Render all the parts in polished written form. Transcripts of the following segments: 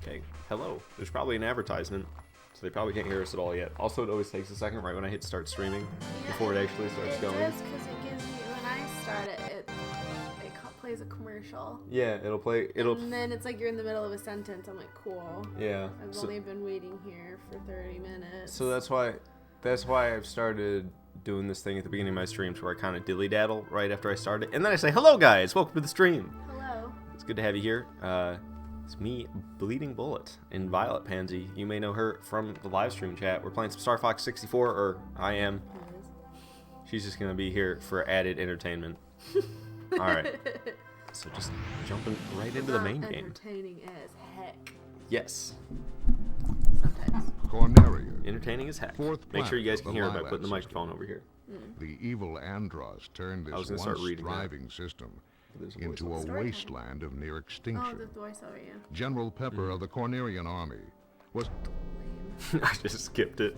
Okay, hello. There's probably an advertisement, so they probably can't hear us at all yet. Also, it always takes a second right when I hit start streaming before it actually starts going. It does, because it gives you, when I start it plays a commercial. Yeah, it'll play, And then it's like you're in the middle of a sentence. I'm like, cool. Yeah. I've only been waiting here for 30 minutes. So that's why I've started doing this thing at the beginning of my streams where I kind of dilly-daddle right after I start it. And then I say, hello guys, welcome to the stream. Hello. It's good to have you here. It's me, Bleeding Bullet, and Violet Pansy. You may know her from the live stream chat. We're playing some Starfox 64, or I am. She's just going to be here for added entertainment. Alright. So just jumping right into the main game. Entertaining as heck. Yes. Sometimes. Corneria. Entertaining as heck. Make sure you guys can hear it by putting the microphone over here. The evil Andros turned this once thriving system into a wasteland of near extinction. Oh, the voiceover, yeah. General Pepper of the Cornerian army was... I just skipped it.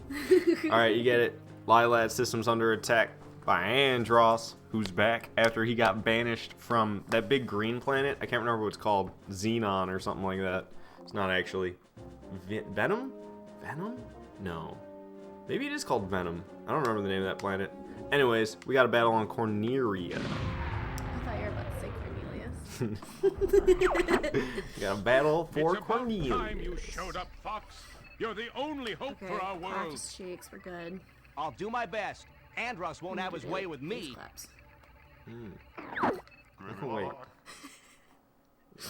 Alright, you get it. Lilat system's under attack by Andros, who's back after he got banished from that big green planet. I can't remember what it's called. Xenon or something like that. It's not actually. Venom? Venom? No. Maybe it is called Venom. I don't remember the name of that planet. Anyways, we got a battle on Corneria. I thought you were about to say Cornelius. We got a battle for It's about Cornelius. time you showed up, Fox. You're the only hope for our world. Practice cheeks, we're good. I'll do my best. Andros won't have his way with me. Claps. Wait.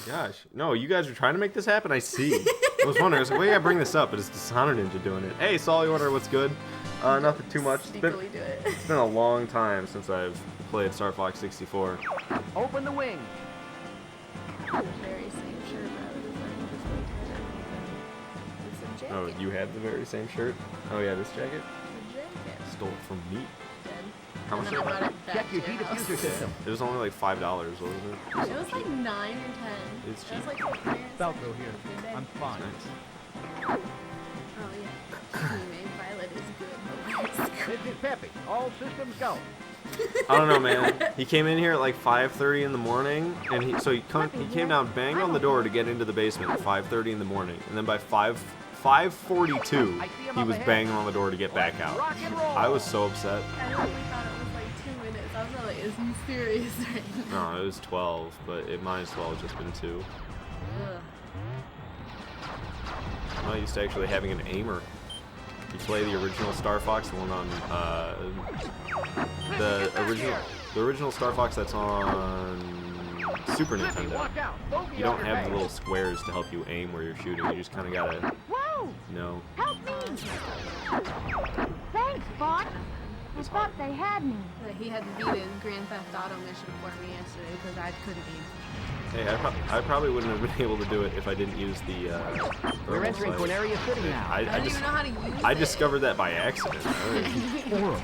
Gosh. No, you guys are trying to make this happen? I see. I was wondering, I was like, wait, I bring this up, but it's the Sonic Ninja doing it. Hey, Saul, you wonder what's good? Nothing too much. Do it. It's been a long time since I've played Starfox 64. Open the wing. The very same shirt I was wearing before. It's a jacket. Oh, you had the very same shirt? Oh yeah, this jacket? A jacket. Stole it from me. Good. How much And then I brought it back Check your to your house. diffuser system. It was only like $5, wasn't it? It was like 9 or 10. It's It was cheap. like $4. Falco here. Midday. I'm fine. Nice. Oh yeah. Anyway, Violet is good. This is Peppy. All systems go. I don't know, man. He came in here at like 5:30 in the morning, and he came down, banged on the door to get into the basement at 5:30 in the morning, and then by 5:42 he was banging on the door to get back out. Rock and roll. I was so upset. I only thought it was like 2 minutes. I was like, is he serious right now? No, it was 12, but it might as well have just been 2. Ugh. I'm not used to actually having an aimer. You play the original Starfox, the one on the original Starfox that's on Super Nintendo. Watch out. Bogey You don't on your have the face. little squares to help you aim where you're shooting. You just kind of gotta, Whoa! you know. Help me! Thanks, Fox. I thought they had me. But he had to beat his Grand Theft Auto mission for me yesterday because I couldn't beat. Hey, I probably wouldn't have been able to do it if I didn't use the. We're entering thermal sight. Corneria City now. I don't even know how to use it. I discovered that by accident. I'm like,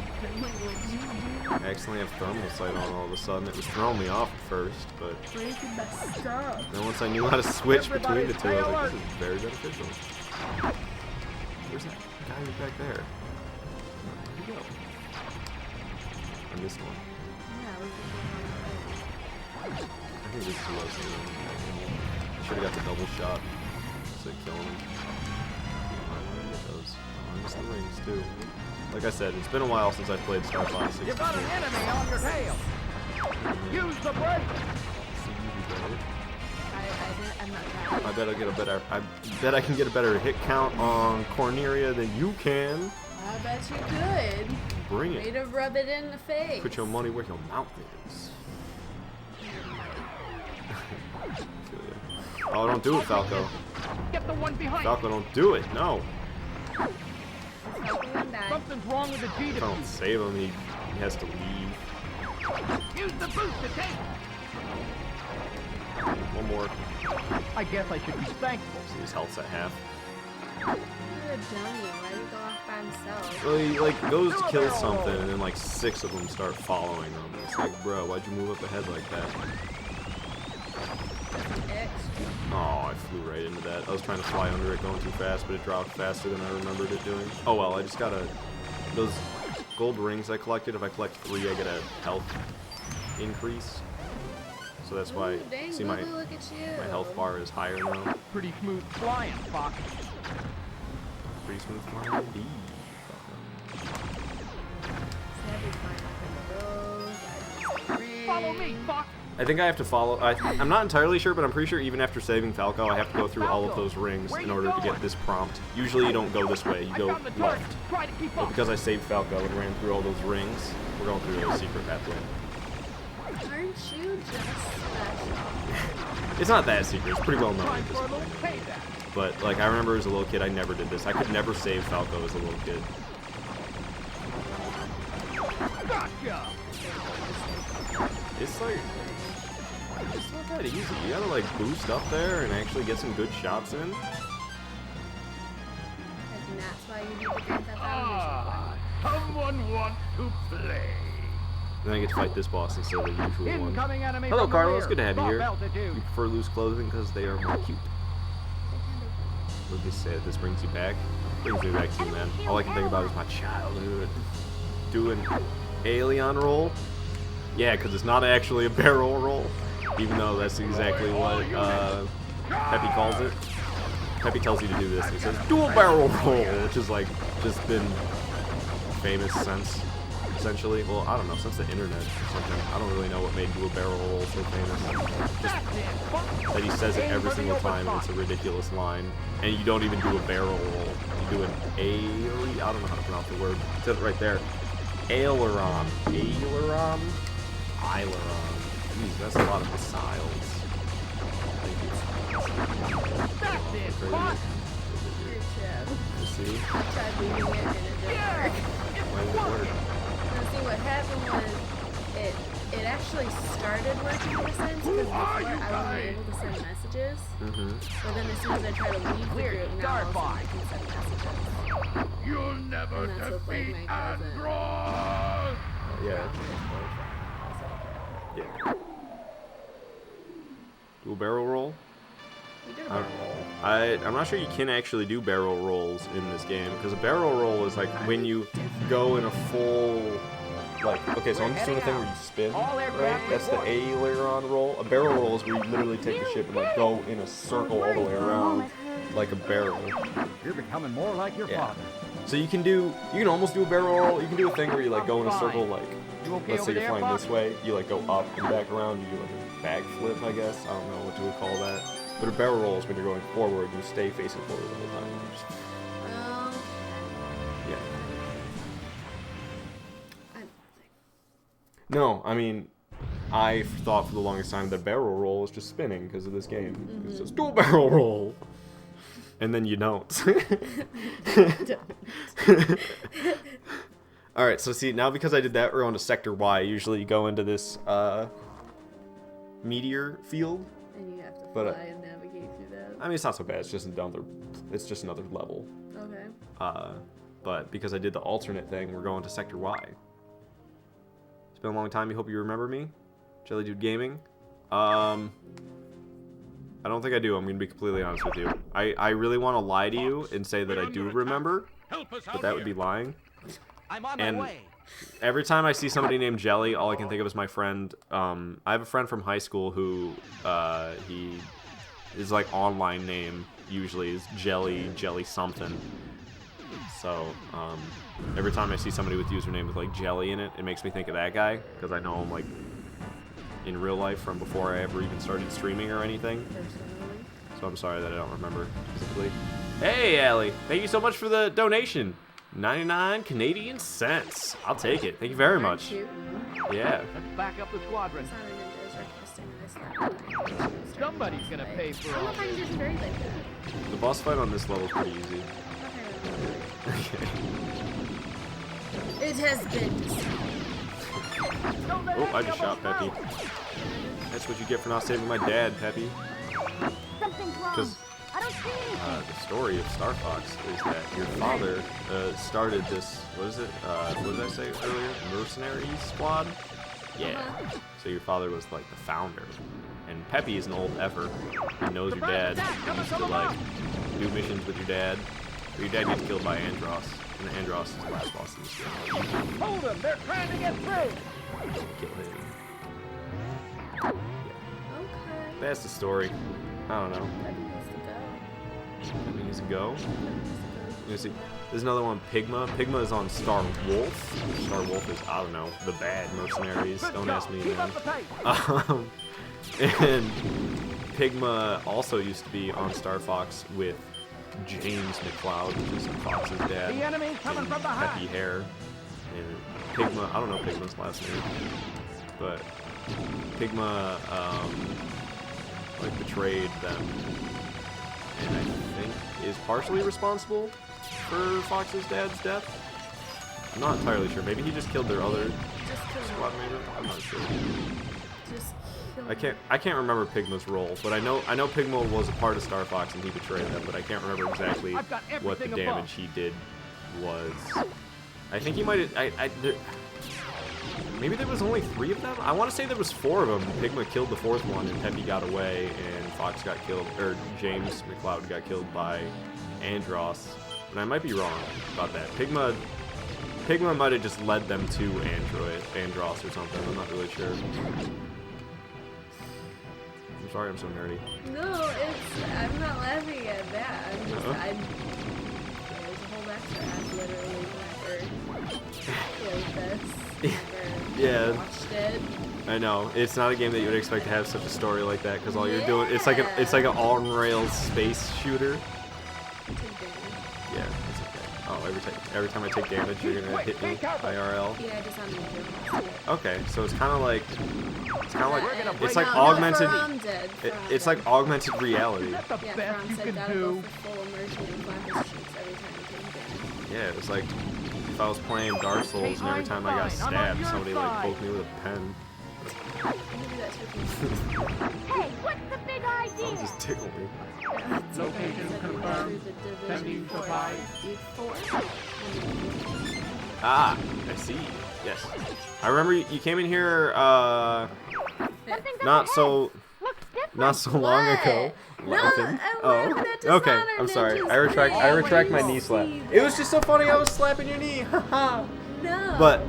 I accidentally have thermal sight on all of a sudden. It was throwing me off at first, but breaking my stuff. then once I knew how to switch between the two, I was like, Everybody this is very beneficial. Where's that guy who's back there? Where'd he go? I missed one. I think this is who I was doing. I should have got the double shot instead of killing him. I get those. Oh, I missed the rings too. Like I said, it's been a while since I've played Starfox 64. You've got an enemy on your tail. Use the brake. I'm not trying. I bet I can get a better hit count on Corneria than you can. I bet you could. Bring Way it. to rub it in the face. Put your money where your mouth is. Oh, don't do it, Falco. Get the one behind. Falco, don't do it. No. Something's wrong with the G If I don't diffuser. save him, he has to leave. Use the boost to take. One more. I guess I should be thankful. See, his health's at half. You're a dummy. Why did he go off by himself? Well, he like goes to kill something, and then like 6 of them start following him. It's like, bro, why'd you move up ahead like that? Extra. Oh, I flew right into that. I was trying to fly under it going too fast, but it dropped faster than I remembered it doing. Oh well, I just got those gold rings I collected. If I collect 3, I get a health increase. so that's why. Dang, See my look at you. health bar is higher now. Pretty smooth flying, Fox. Pretty smooth flying indeed. Follow me, Fox. I think I have to follow. I'm not entirely sure, but I'm pretty sure even after saving Falco, I have to go through all of those rings in order to get this prompt. Usually you don't go this way, you go left. But because I saved Falco and ran through all those rings, we're going through a secret pathway. Aren't you just special? It's not that secret, it's pretty well known at this point. But, like, I remember as a little kid, I never did this. I could never save Falco as a little kid. Gotcha. It's like... It's not that easy. You gotta, like, boost up there and actually get some good shots in. And that's why you need to get that foundation. Someone wants to play. Then I get to fight this boss instead of the usual one. Incoming enemy Hello, from the Carlos. rear. Good to have you here. Stop altitude. You prefer loose clothing because they are more cute. Lucas said this brings you back. Brings me back to you, man. All I can think about is my childhood. Doing Alien roll. Yeah, because it's not actually a barrel roll. Even though that's exactly what Peppy calls it. Peppy tells you to do this. He says, do a barrel roll, which is like just been famous since, essentially. Well, I don't know, since the internet or something. I don't really know what made do a barrel roll so famous. Just that he says it every single time, and it's a ridiculous line. And you don't even do a barrel roll. You do an aileron. I don't know how to pronounce the word. It says it right there. Aileron. Aileron? Aileron. Jeez, that's a lot of missiles. Thank you. That's it, Fox. Good job. You see? I tried leaving it and it didn't work. Why did it work? Now, see, what happened was it actually started working in a sense because before I wasn't able to send messages. But then as soon as I try to leave the group, now I can send messages. You'll never And that's what, like, defeat my cousin. Andross. Yeah. Yeah. Do a barrel roll? You did a barrel roll. I'm not sure you can actually do barrel rolls in this game, because a barrel roll is like when you go in a full, like, okay, so I'm just doing a thing where you spin, right? That's the aileron roll. A barrel roll is where you literally take the ship and like go in a circle all the way around, like a barrel. You're becoming more like your father. So you can almost do a barrel roll. You can do a thing where you like go in a circle, like, let's say you're flying this way, you like go up and back around, you do like a backflip, I guess. I don't know what you would call that. But a barrel roll is when you're going forward, you stay facing forward the whole time. You just, yeah. No, I mean, I thought for the longest time that barrel roll is just spinning because of this game. It's just do a barrel roll. And then you don't. Alright, so see, now because I did that, we're on to Sector Y. Usually you go into this meteor field. And you have to fly and navigate through that. I mean, it's not so bad. It's just another level. Okay. But because I did the alternate thing, we're going to Sector Y. It's been a long time. You hope you remember me, Jelly Dude Gaming. I don't think I do. I'm going to be completely honest with you. I really want to lie to you and say that I do remember, but that would be lying. I'm on my way. Every time I see somebody named Jelly, all I can think of is my friend. I have a friend from high school who his like online name usually is Jelly something. So every time I see somebody with username with like Jelly in it, it makes me think of that guy because I know him like in real life from before I ever even started streaming or anything. So I'm sorry that I don't remember specifically. Hey, Allie, thank you so much for the donation. 99 Canadian cents. I'll take it. Thank you very much. Yeah. Let's back up the squadron. Somebody's gonna pay for all this. The boss fight on this level is pretty easy. Okay. It has been. Oh, I just shot Peppy. That's what you get for not saving my dad, Peppy. Because the story of Starfox is that your father started this, what is it? What did I say earlier? Mercenary squad? Yeah. So your father was like the founder. And Peppy is an old effer. He knows your dad. He used to like do missions with your dad. But your dad gets killed by Andross. And Andross is the last boss in this game. Hold them! They're trying to get through! Kill him. Yeah. That's the story. I don't know. Peppy needs to go. That means go. You see, there's another one, Pigma. Pigma is on Star Wolf. Star Wolf is, I don't know, the bad mercenaries. Don't ask me again. And Pigma also used to be on Starfox with James McCloud, which is Fox's dad. The enemy coming from behind. Peppy hair. And Pigma, I don't know Pigma's last name, but Pigma like betrayed them, and I think is partially responsible for Fox's dad's death. I'm not entirely sure. Maybe he just killed their other squad member. I'm not sure. I can't remember Pigma's role, but I know Pigma was a part of Starfox and he betrayed them, but I can't remember exactly what the damage he did was. I think he might have. Maybe there was only 3 of them? I want to say there was 4 of them. Pigma killed the 4th one, and Peppy got away, and Fox got killed, or James McCloud got killed by Andros. And I might be wrong about that. Pigma might have just led them to Andros or something. I'm not really sure. I'm sorry I'm so nerdy. No, I'm not laughing at that. I'm just, there's a whole extra I've literally never played this. Yeah. Watched it. I know. It's not a game that you would expect to have such a story like that, because all you're doing, it's like an on-rails space shooter. Yeah, it's okay. Oh, every time I take damage, you're gonna hit me IRL. Yeah, just on the Okay, so it's kind of like augmented. It's like augmented reality. That's the best you can do. Yeah, it was like if I was playing Dark Souls and every time I got stabbed, somebody like poked me with a pen. Hey, what's the big idea? Don't just tickle me. Location confirmed. Sending supplies. Ah, I see. Yes, I remember you came in here not so long ago. Laughing. Oh, okay. I'm sorry. I retract my knee slap. It was just so funny. I was slapping your knee. Haha. No. But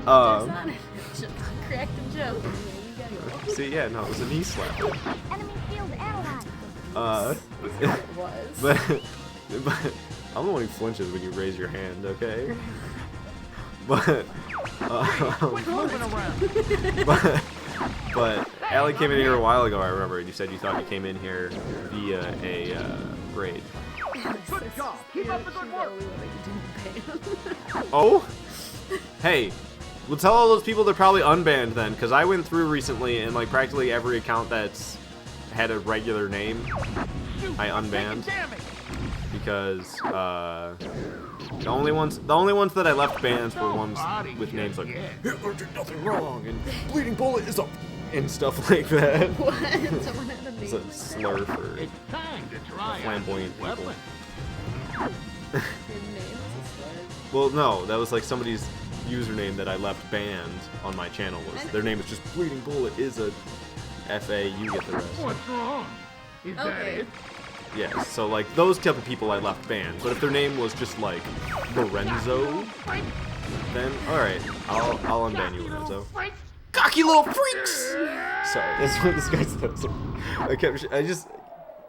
crack the joke. See, yeah, no, it was a knee slap. Enemy field analyzed. But I'm the one who flinches when you raise your hand, okay? But Allie came in here a while ago, I remember, and you said you thought you came in here via a raid. Good job. Keep up the good work. Oh? Hey, we'll tell all those people they're probably unbanned then, because I went through recently and like practically every account that's had a regular name, I unbanned. Because the only ones that I left banned were ones with names like Hitler did nothing wrong and Bleeding Bullet is up and stuff like that. What? Someone had a name. It's a slur for flamboyant people. Well, no, that was like somebody's username that I left banned on my channel. Their name was just Bleeding Bullet is a FA. You get the rest. What's wrong? Is that it? Yeah, so like those type of people I left banned. But if their name was just like Lorenzo, then alright, I'll unban you, Lorenzo. Cocky little freaks! Sorry, that's what this guy says.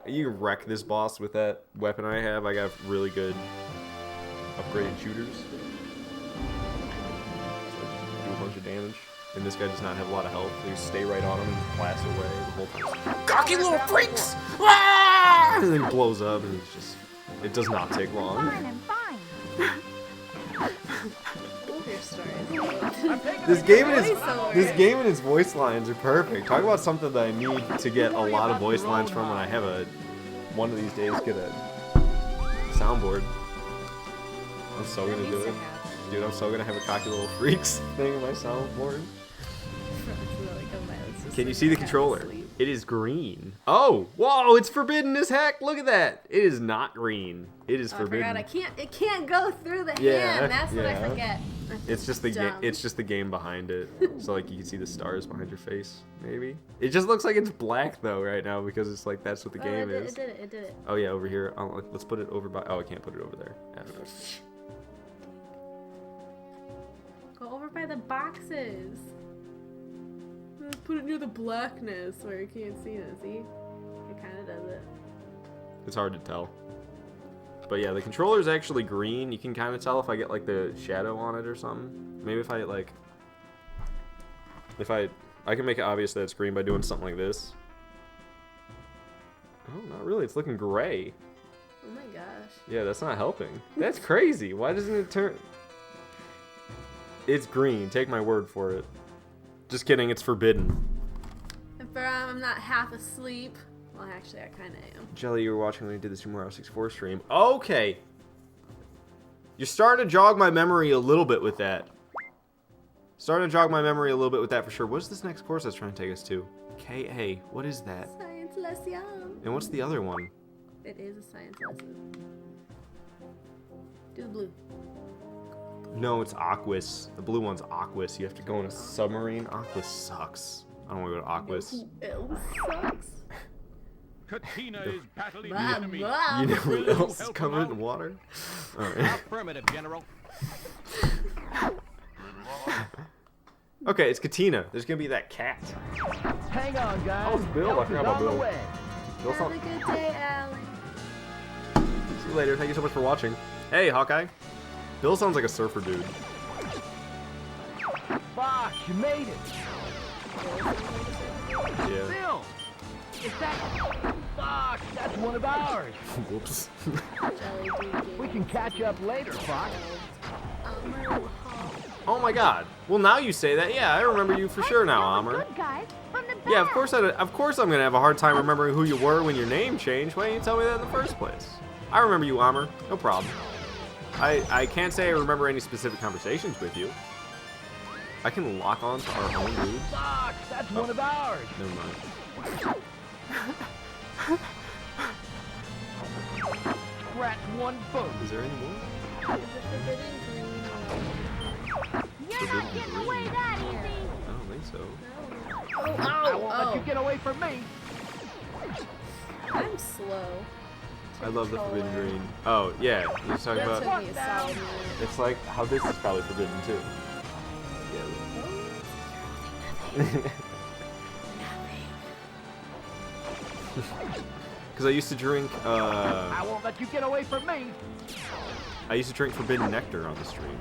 You can wreck this boss with that weapon I have. I got really good upgraded shooters. So do a bunch of damage. And this guy does not have a lot of health. So you stay right on him and blast away the whole time. Cocky little freaks! Ah! And then he blows up and it's just, it does not take long. Fine, I'm fine. This game and its voice lines are perfect. Talk about something that I need to get a lot of voice lines from when I have one of these days get a soundboard. I'm so gonna do it. Dude, I'm so gonna have a cocky little freaks thing in my soundboard. Can you see the controller? It is green. Oh, whoa, it's forbidden as heck. Look at that. It is not green. It is forbidden. I forgot. It can't go through the hand. That's what I forget. It's just the game. It's just the game behind it. So like you can see the stars behind your face. Maybe. It just looks like it's black though right now because it's like that's what the game is. It did it. Oh yeah, over here. Let's put it over by. Oh, I can't put it over there. Go over by the boxes. Let's put it near the blackness where you can't see it. See? It's hard to tell. But yeah, the controller's actually green. You can kind of tell if I get like the shadow on it or something. Maybe if I like, I can make it obvious that it's green by doing something like this. Oh, not really. It's looking gray. Oh my gosh. Yeah, that's not helping. That's crazy. Why doesn't it turn? It's green. Take my word for it. Just kidding. It's forbidden. If I'm not half asleep. Well, actually, I kind of am. Jelly, you were watching when we did the Super Mario 64 stream. Okay. You're starting to jog my memory a little bit with that. Starting to jog my memory a little bit with that for sure. What's this next course that's trying to take us to? KA. What is that? Science lesson. And what's the other one? It is a science lesson. Do the blue. No, it's Aquas. The blue one's Aquas. You have to go in a submarine. Aquas sucks. I don't want to go to Aquas. Who else sucks? Katina is battling the Blah, enemy. blah. You know who Will you else is help covered him in out? water? Alright. Affirmative, General. Okay, it's Katina. There's gonna be that cat. Hang on, guys. Oh, it's Bill. I Help forgot is about on the Bill. way. Bill Have a good day, Allie. See you later. Thank you so much for watching. Hey, Hawkeye. Bill sounds like a surfer dude. Fox, you made it. Yeah. Bill, is that Fox? That's one of ours. Whoops. Jelly bean We can catch up later, Fox. Oh my God. Well, now you say that. Yeah, I remember you for sure now, Amr. Good guys from the Yeah, of back. course I'm gonna have a hard time remembering who you were when your name changed. Why didn't you tell me that in the first place? I remember you, Amr. No problem. I can't say I remember any specific conversations with you. I can lock on to our own moves. Fox, that's one of ours. Never mind. Scratch one boat. Is there any more? Is it forbidden green or You're Forbidden not getting green. away that easy. I don't think so. no? I won't let you Oh, get away from me. I'm slow. I love the forbidden green. Oh, yeah. You're talking That about... took me a solid minute. It's like how this is probably forbidden too. Yeah. Because I used to drink, I won't let you get away from me. I used to drink forbidden nectar on the stream.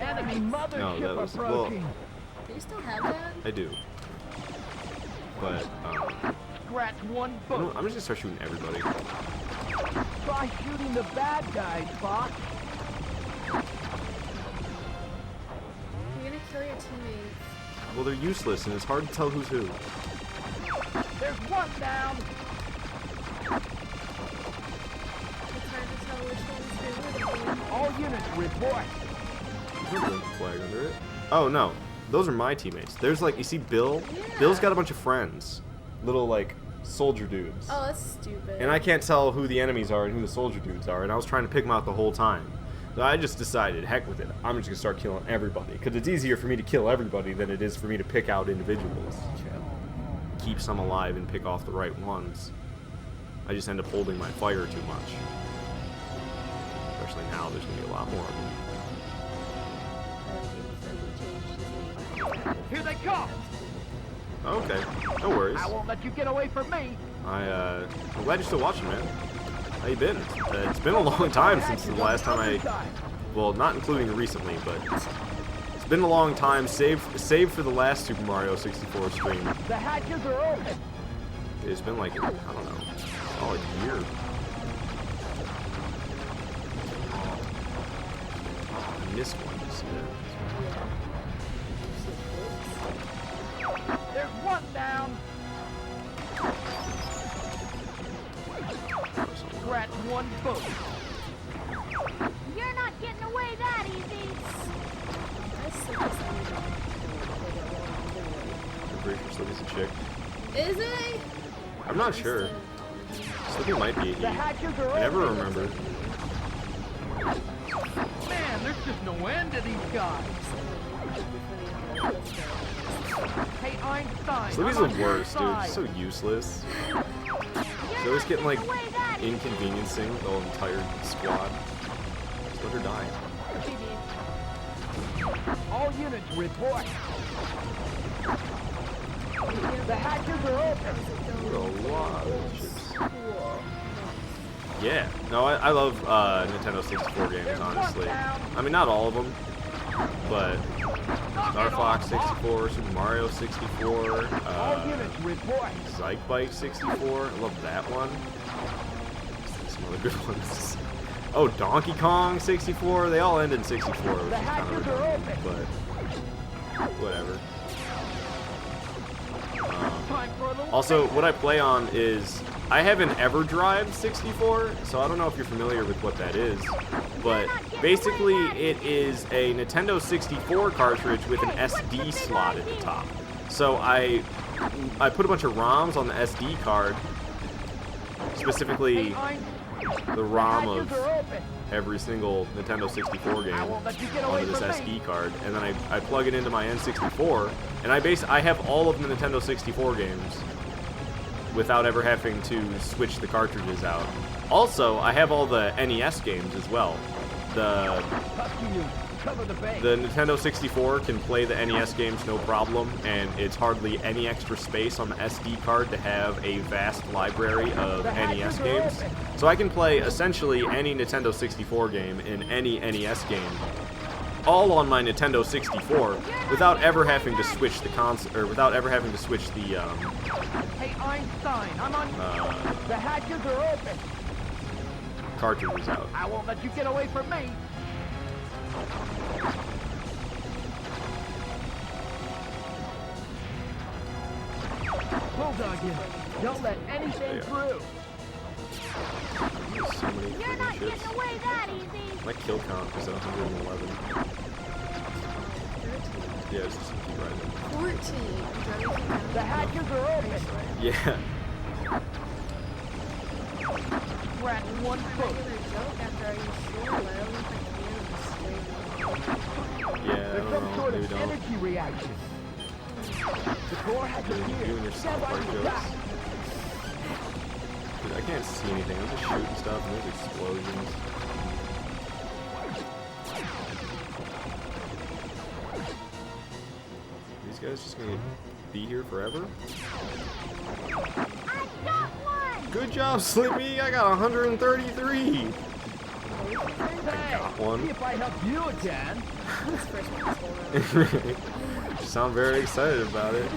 Enemy No, mothership that was- well- approaching. Do you still have that? I do. But, Scratch one you know, boat. I'm just gonna start shooting everybody. Try shooting the bad guys, Fox. You're gonna kill your teammates. Well, they're useless, and it's hard to tell who's who. There's one down. It's hard to tell which one's who. All units report. There's no blinking flag under it. Oh, no. Those are my teammates. There's, like, you see Bill? Yeah. Bill's got a bunch of friends. Little, like, soldier dudes. Oh, that's stupid. And I can't tell who the enemies are and who the soldier dudes are, and I was trying to pick them out the whole time. So I just decided, heck with it, I'm just gonna start killing everybody. Because it's easier for me to kill everybody than it is for me to pick out individuals. Keep some alive and pick off the right ones. I just end up holding my fire too much. Especially now, there's gonna be a lot more of them. Here they come. Okay, no worries. I won't let you get away from me. I'm glad you're still watching, man. How you been? It's been a long time since the last time I... Well, not including recently, but it's been a long time, save for the last Super Mario 64 stream. The hatches are open. It's been like, I don't know, solid year. Oh, I missed one. There's one down. Scratch one boat. You're not getting away that easy. I'm pretty sure Slippy's a chick. Is it? I'm not sure. Slippy might be a he. The hatches are I never open. remember. Man, there's just no end to these guys. Hey, Einstein. Slippy's I'm the on your worst, dude. side. He's so useless. He's always getting like inconveniencing the whole entire squad. Just let her die. All units report. The hatches are open. a lot of chips. Cool. Yeah. No, I love Nintendo 64 games, honestly. I mean, not all of them, but Starfox 64, Super Mario 64, Zyke Bike 64. I love that one. Some other good ones. Oh, Donkey Kong 64. They all end in 64, which is kind of redundant, but whatever. Also, what I play on is, I have an EverDrive 64, so I don't know if you're familiar with what that is, but basically it is a Nintendo 64 cartridge with an SD slot at the top. So I put a bunch of ROMs on the SD card, specifically the ROM of every single Nintendo 64 game onto this SD card, and then I plug it into my N64, and I have all of the Nintendo 64 games without ever having to switch the cartridges out. Also, I have all the NES games as well. The Nintendo 64 can play the NES games no problem, and it's hardly any extra space on the SD card to have a vast library of NES games. So I can play essentially any Nintendo 64 game in any NES game, all on my Nintendo 64, without ever having to switch the console, or without ever having to switch the Hey Einstein, I'm on. The hatches are open. Cartridges out. I won't let you get away from me. Bulldog you. Don't let anything through. There's so many You're not freaking getting ships. away that easy. My kill count is at 111. Yeah, it's just keep rising. 14. The hatches are open. Yeah. We're at one foot. Yeah, I There's don't some know. sort Maybe of don't. energy reaction. The core has You appeared. and your Stand by South Park your jokes. back. Dude, I can't see anything. I'm just shooting stuff and there's explosions. These guys just gonna be here forever? I got one. Good job, Slippy! I got 133! Hey, got one. see if I help you again. This first one's full round. You sound very excited about it.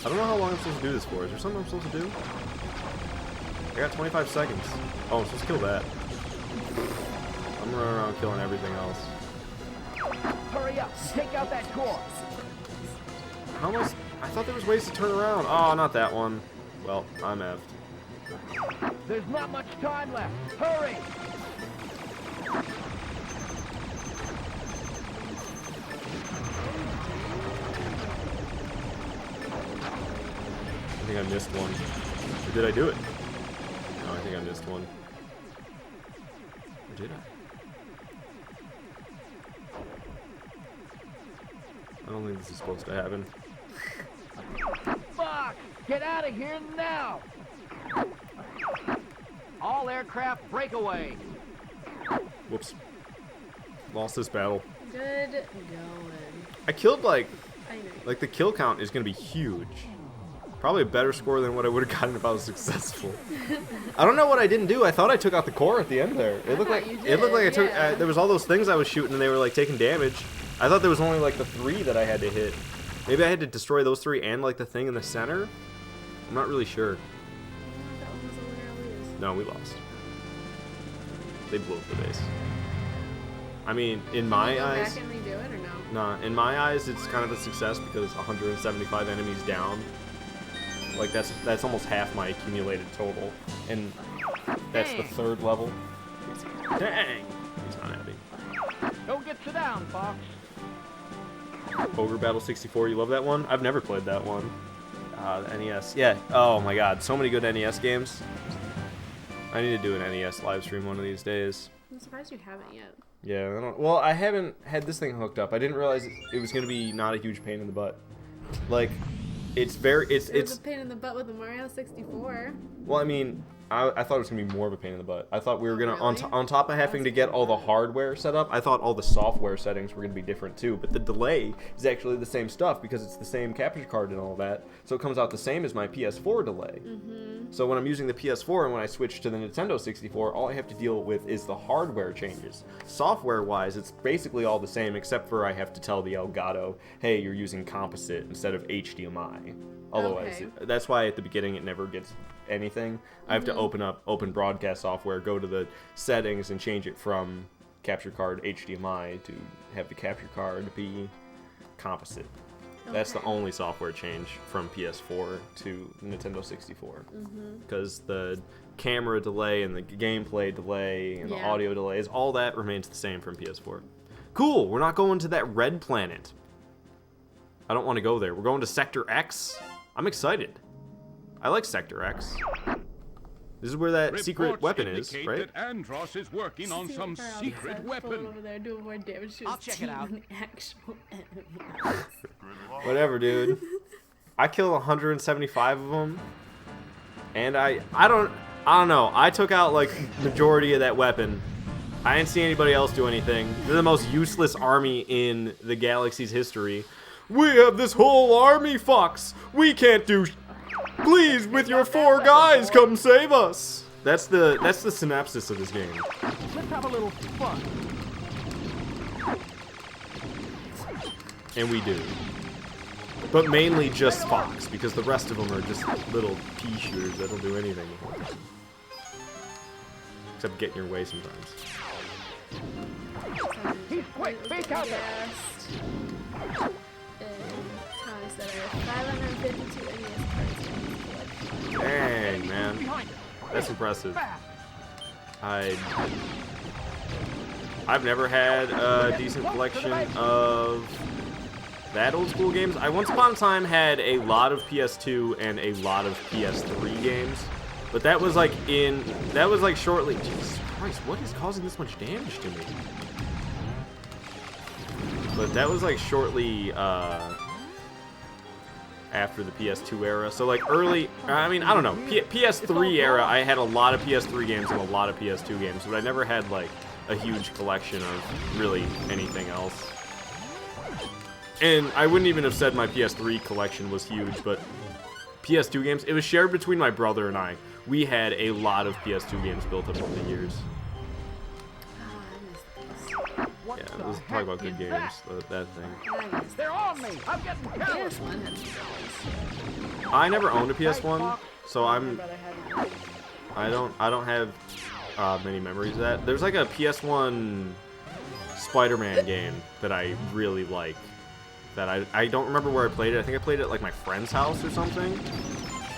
I don't know how long I'm supposed to do this for. Is there something I'm supposed to do? I got 25 seconds. Oh, I'm supposed to kill that. I'm running around killing everything else. Hurry up, take out that core. How am I thought there was ways to turn around. Oh, not that one. Well, I'm effed. There's not much time left. Hurry! I think I missed one. Or did I do it? No, I think I missed one. Or did I? I don't think this is supposed to happen. Fuck! Get out of here now! All aircraft breakaway. Whoops. Lost this battle. Good going. I killed I know. like the kill count is gonna be huge. Probably a better score than what I would have gotten if I was successful. I don't know what I didn't do. I thought I took out the core at the end there. It looked like you I took. yeah. There was all those things I was shooting and they were like taking damage. I thought there was only like the 3 that I had to hit. Maybe I had to destroy those 3 and like the thing in the center. I'm not really sure. That one was a winner or lose. No, we lost. They blew up the base. I mean, in my Can you go eyes, back and redo it or no? nah. In my eyes, it's kind of a success because 175 enemies down. Like that's almost half my accumulated total, and that's the 3rd level. Dang! He's not happy. Don't get you down, Fox. Ogre Battle 64, you love that one? I've never played that one. The NES. Yeah. Oh my god, so many good NES games. I need to do an NES live stream one of these days. I'm surprised you haven't yet. Yeah, I don't. Well, I haven't had this thing hooked up. I didn't realize it was gonna be not a huge pain in the butt. Like, it's very. It was a pain in the butt with the Mario 64. Well, I mean, I thought it was gonna be more of a pain in the butt. I thought we were gonna Really? on top of having to get all the hardware set up. I thought all the software settings were gonna be different too. But the delay is actually the same stuff because it's the same capture card and all that. So it comes out the same as my PS4 delay. So when I'm using the PS4 and when I switch to the Nintendo 64, all I have to deal with is the hardware changes. Software-wise, it's basically all the same except for I have to tell the Elgato, hey, you're using composite instead of HDMI. Otherwise, that's why at the beginning it never gets anything. I have to open broadcast software, go to the settings, and change it from capture card HDMI to have the capture card be composite. That's the only software change from PS4 to Nintendo 64. Because the camera delay and the gameplay delay and the audio delays, all that remains the same from PS4. Cool, we're not going to that red planet. I don't want to go there. We're going to Sector X. I'm excited. I like Sector X. This is where that secret weapon is, right? That Andros is working on some secret weapon. Over there doing more damage to I'll his check team it out. than the actual enemy. Whatever, dude. I killed 175 of them, and I don't know. I took out like majority of that weapon. I didn't see anybody else do anything. They're the most useless army in the galaxy's history. We have this whole army, Fox. We can't do. Please, with your 4 guys, come save us. That's the synopsis of this game. Let's have a little fun. And we do. But mainly just Fox, because the rest of them are just little pea shooters that don't do anything. Except get in your way sometimes. He's quick, fake out there. Tommy said I have 552 NES cards. Dang, man. Behind him. That's impressive. Fast. I've never had a decent collection of that old school games. I once upon a time had a lot of PS2 and a lot of PS3 games, but that was like shortly. Jesus Christ, what is causing this much damage to me? But that was like shortly after the PS2 era. So like early, I mean, I don't know, PS3 era, I had a lot of PS3 games and a lot of PS2 games, but I never had like a huge collection of really anything else. And I wouldn't even have said my PS3 collection was huge, but PS2 games, it was shared between my brother and I. We had a lot of PS2 games built up over the years. What Yeah, the let's heck talk about good is games, that thing. They're on me. I'm getting careless. PS1 had some problems. I never owned a PS1, so My brother had one. I don't have many memories of that. There's like a PS1 Spider-Man game that I really like. That I don't remember where I played it. I think I played it at like my friend's house or something.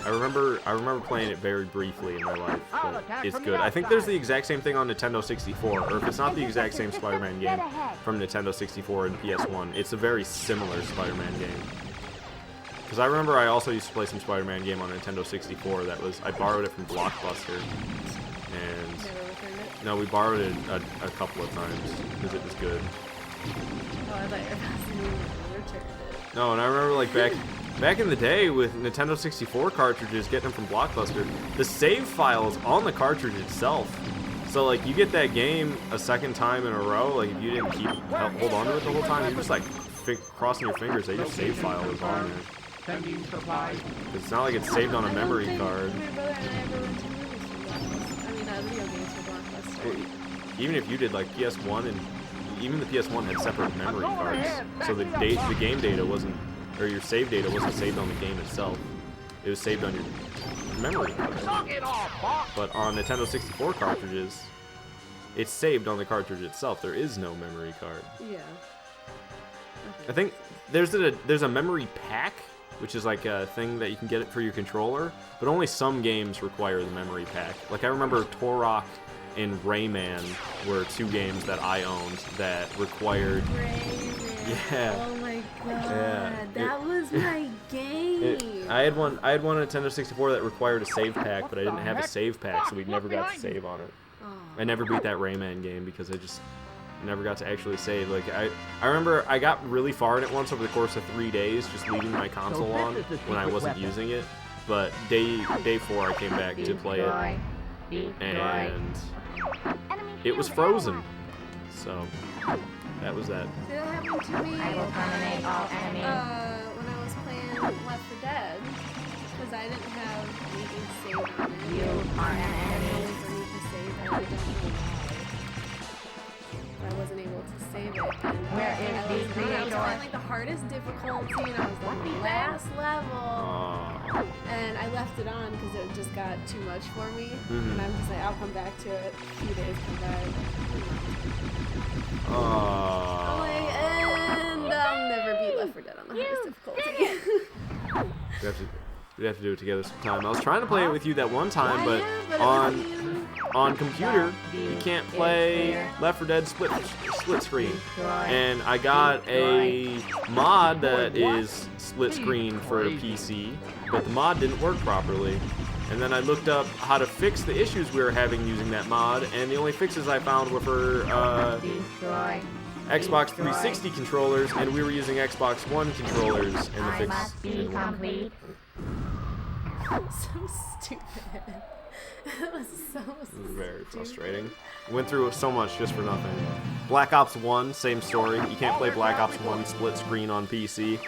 I remember playing it very briefly in my life, but it's good. I think there's the exact same thing on Nintendo 64, or if it's not the exact same Spider-Man game from Nintendo 64 and PS1, it's a very similar Spider-Man game. Because I remember I also used to play some Spider-Man game on Nintendo 64 that was, I borrowed it from Blockbuster, and Never returned it. no, we borrowed it a couple of times because it was good. Oh, I thought you were about to returned it. No, and I remember like back in the day with Nintendo 64 cartridges, getting them from Blockbuster, the save file is on the cartridge itself. So like you get that game a second time in a row, like if you didn't hold on to it the whole time, you're just like crossing your fingers that your save file is on there. Sending supplies. It's not like it's saved on a memory card. My brother and I ever went to movies from Blockbuster. I mean, video games from Blockbuster. Even if you did like PS1, and even the PS1 had separate memory cards, so the game data wasn't, or your save data wasn't saved on the game itself. It was saved on your memory card. Knock it off, boss. But on Nintendo 64 cartridges, it's saved on the cartridge itself. There is no memory card. Yeah. I think there's a memory pack, which is like a thing that you can get it for your controller, but only some games require the memory pack. Like I remember Turok and Rayman were 2 games that I owned that required. Rayman. Yeah. Oh my god. Yeah. That was my game. I had one on Nintendo 64 that required a save pack, but I didn't have a save pack, so we never got to save on it. I never beat that Rayman game because I just never got to actually save. Like I remember I got really far in it once over the course of 3 days, just leaving my console on when I wasn't using it. But day 4 I came back to play it, and it was frozen. So that was that. See, that happened to me I will terminate all enemies. when I was playing Left 4 Dead, because I didn't have anything saved on it. You are an enemy. For me to save it, I don't know why. But I wasn't able to save it. And Where is I the was creator? playing like the hardest difficulty, and I was on the last level. And I left it on because it just got too much for me. And I'm just like, I'll come back to it. A few days come back. I'm like, and I'll never beat Left 4 Dead on the hardest difficulty. We'd have to do it together sometime. I was trying to play it with you that one time, but on computer you can't play Left 4 Dead split screen. And I got a mod that is split screen for a PC, but the mod didn't work properly. And then I looked up how to fix the issues we were having using that mod, and the only fixes I found were for Xbox 360 controllers, and we were using Xbox One controllers, and the fix didn't work. So stupid. That was so stupid. Very frustrating. Went through so much just for nothing. Black Ops 1, same story. You can't play Black Ops 1 split screen on PC.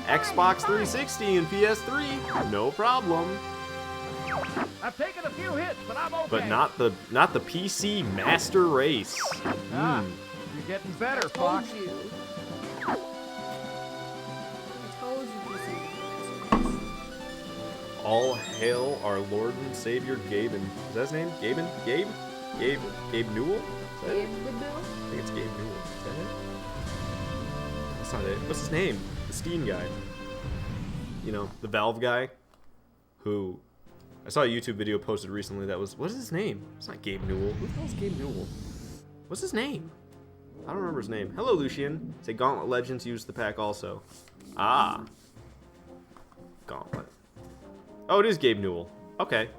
Xbox 360 and PS3, no problem. I've taken a few hits, but I'm okay. But not the PC Master Race. You're getting better, Fox. I told you PC. All hail our Lord and Savior Gaben. Is that his name? Gaben? Gabe Newell? Is that it? I think it's Gabe Newell. Is that it? That's not it. What's his name? The Steam guy. You know, the Valve guy. Who... I saw a YouTube video posted recently that was... What is his name? It's not Gabe Newell. Who the hell is Gabe Newell? What's his name? I don't remember his name. Hello, Lucian. Say Gauntlet Legends used the pack also. Ah. Gauntlet. Oh, it is Gabe Newell. Okay.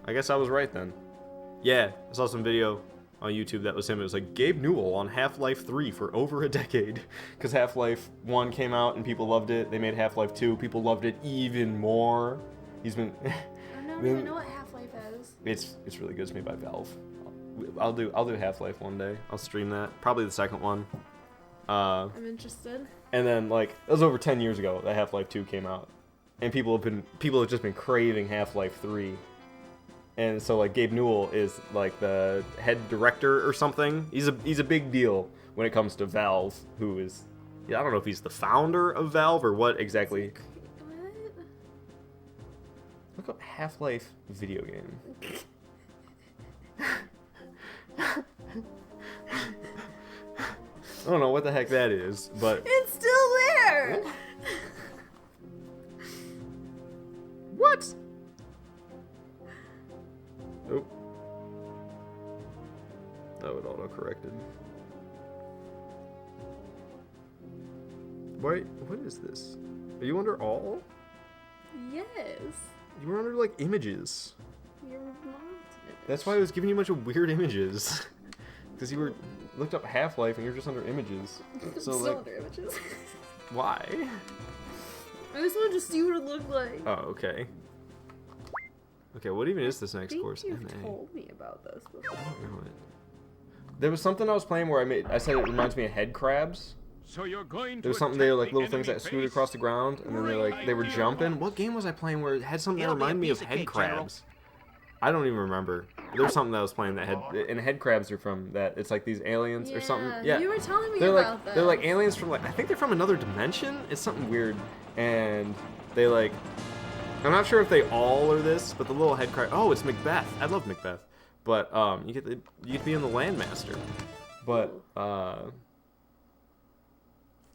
I guess I was right then. Yeah, I saw some video on YouTube that was him. It was like Gabe Newell on Half-Life 3 for over a decade. Because Half-Life 1 came out and people loved it. They made Half-Life 2. People loved it even more. He's been... I don't even know what Half-Life is. It's really good. It's made by Valve. I'll do Half-Life one day. I'll stream that. Probably the second one. I'm interested. And then like it was over 10 years ago that Half-Life 2 came out. And people have just been craving Half-Life 3. And so like Gabe Newell is like the head director or something. He's a big deal when it comes to Valve, who is I don't know if he's the founder of Valve or what exactly. Look up Half-Life video game. I don't know what the heck that is, but It's still there! what? Oh. Oh, it auto-corrected. Wait, what is this? Are you under all? Yes. You were under, like, images. You're not. That's why I was giving you a bunch of weird images. Because you were looked up Half-Life and you're just under images. I'm So, still like, under images. why? I just wanted to see what it looked like. Oh, okay. Okay, what even is this next I think course? you've MA. told me about this before. I don't know it. There was something I was playing where I said it reminds me of head crabs. So you're going There to was something they were like attack little the things that enemy scooted base? across the ground, and then they were jumping. What game was I playing where it had something that It'll be a reminded me of piece of head cake, General. crabs? I don't even remember. There was something that I was playing that had, and head crabs are from that. It's like these aliens or something. Yeah, You were telling me they're about like that. they're like aliens from like I think they're from another dimension. It's something weird, and they like. I'm not sure if they all are this, but the little head crab. Oh, it's Macbeth. I love Macbeth, but you get to be in the Landmaster, but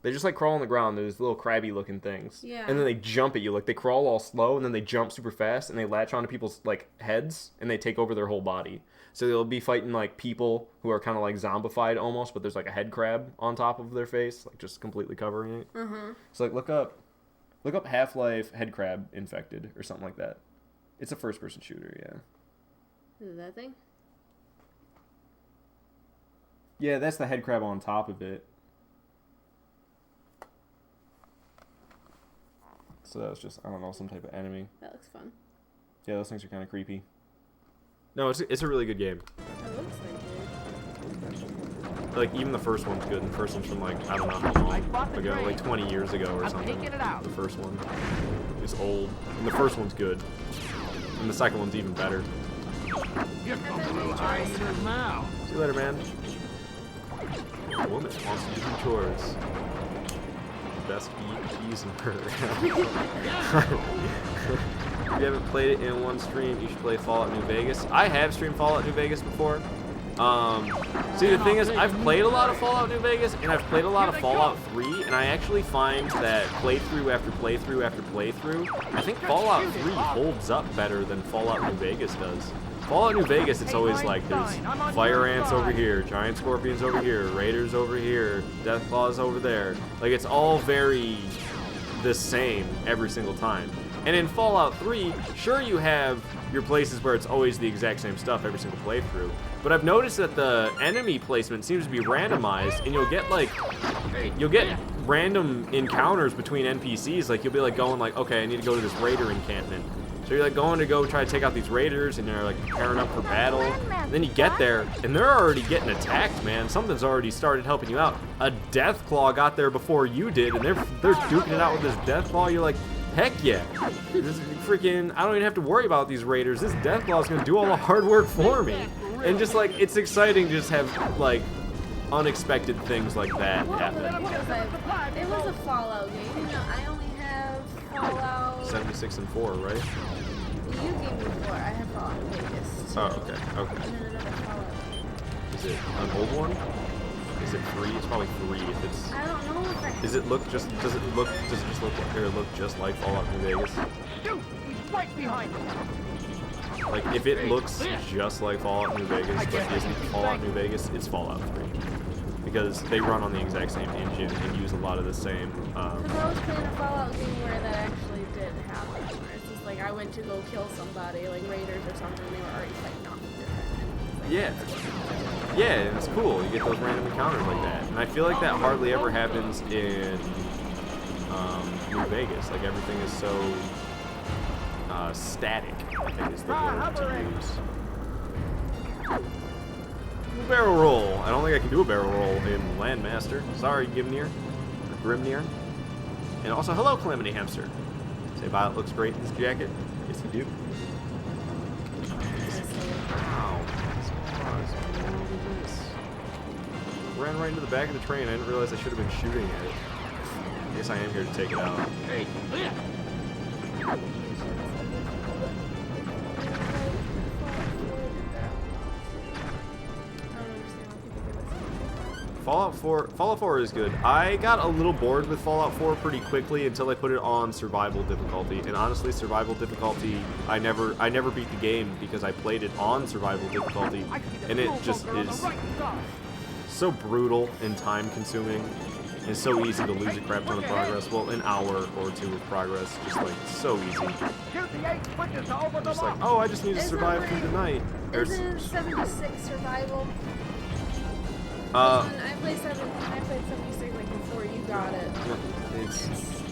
they just like crawl on the ground. There's little crabby looking things. Yeah. And then they jump at you. Like they crawl all slow and then they jump super fast and they latch onto people's like heads and they take over their whole body. So they'll be fighting like people who are kind of like zombified almost, but there's like a head crab on top of their face, like just completely covering it. So like look up Half-Life head crab infected or something like that. It's a first person shooter, yeah. Is it that thing? Yeah, that's the head crab on top of it. So that was just, I don't know, some type of enemy. That looks fun. Yeah, those things are kind of creepy. No, it's a really good game. It looks like it. Like, even the first one's good. And the first one's from, like, I don't know how long ago, like 20 years ago or something. The first one is old. And the first one's good. And the second one's even better. Here comes a little high in his mouth. See you later, man. A woman wants to do some chores. Best peas in her. If you haven't played it in one stream, you should play Fallout New Vegas. I have streamed Fallout New Vegas before. See, the thing is, I've played a lot of Fallout New Vegas, and I've played a lot of Fallout 3, and I actually find that playthrough after playthrough after playthrough, I think Fallout 3 holds up better than Fallout New Vegas does. Fallout New Vegas, it's always like, there's fire ants over here, giant scorpions over here, raiders over here, deathclaws over there. Like, it's all very the same every single time. And in Fallout 3, sure, you have your places where it's always the exact same stuff every single playthrough, but I've noticed that the enemy placement seems to be randomized, and you'll get random encounters between NPCs. Like, you'll be like going like, okay, I need to go to this raider encampment. So you're like going to go try to take out these raiders, and they're like preparing up for battle. And then you get there, and they're already getting attacked, man. Something's already started helping you out. A Deathclaw got there before you did, and they're duking it out with this Deathclaw. You're like, heck yeah. This is freaking, I don't even have to worry about these raiders. This Deathclaw is going to do all the hard work for me. And just like, it's exciting to just have like unexpected things like that happen. It was a Fallout game. You know, I only have Fallout 76 and 4, right? You gave me 4. I have Fallout New Vegas. Oh, okay, okay. And then another Fallout. Is it an old one? Is it 3? It's probably 3 if it's... I don't know if I... Does it just look just like Fallout New Vegas? Dude, he's right behind us. Like, if it looks just like Fallout New Vegas, but isn't Fallout New Vegas, it's Fallout 3. Because they run on the exact same engine and use a lot of the same... Because I was playing a Fallout game where that actually did happen. Where it's just like, I went to go kill somebody, like raiders or something, and they were already fighting off different enemies. Yeah. Yeah, it's cool. You get those random encounters like that. And I feel like that hardly ever happens in New Vegas. Like, everything is so static, I think is the word to use. Barrel roll. I don't think I can do a barrel roll in Landmaster. Sorry, Grimnir. Or Grimnir. And also, hello, Calamity Hamster. Say Violet looks great in this jacket. Yes, you do. Wow. Ran right into the back of the train. I didn't realize I should have been shooting at it. I guess I am here to take it out. Hey, Fallout 4 is good. I got a little bored with Fallout 4 pretty quickly until I put it on survival difficulty. And honestly, survival difficulty, I never beat the game because I played it on survival difficulty, and it just is so brutal and time consuming. It's so easy to lose a crap ton of progress. Well, an hour or 2 of progress, just like so easy. Just like, oh, I just need to survive through the night. Isn't 76 survival? I played 76 like before you got it.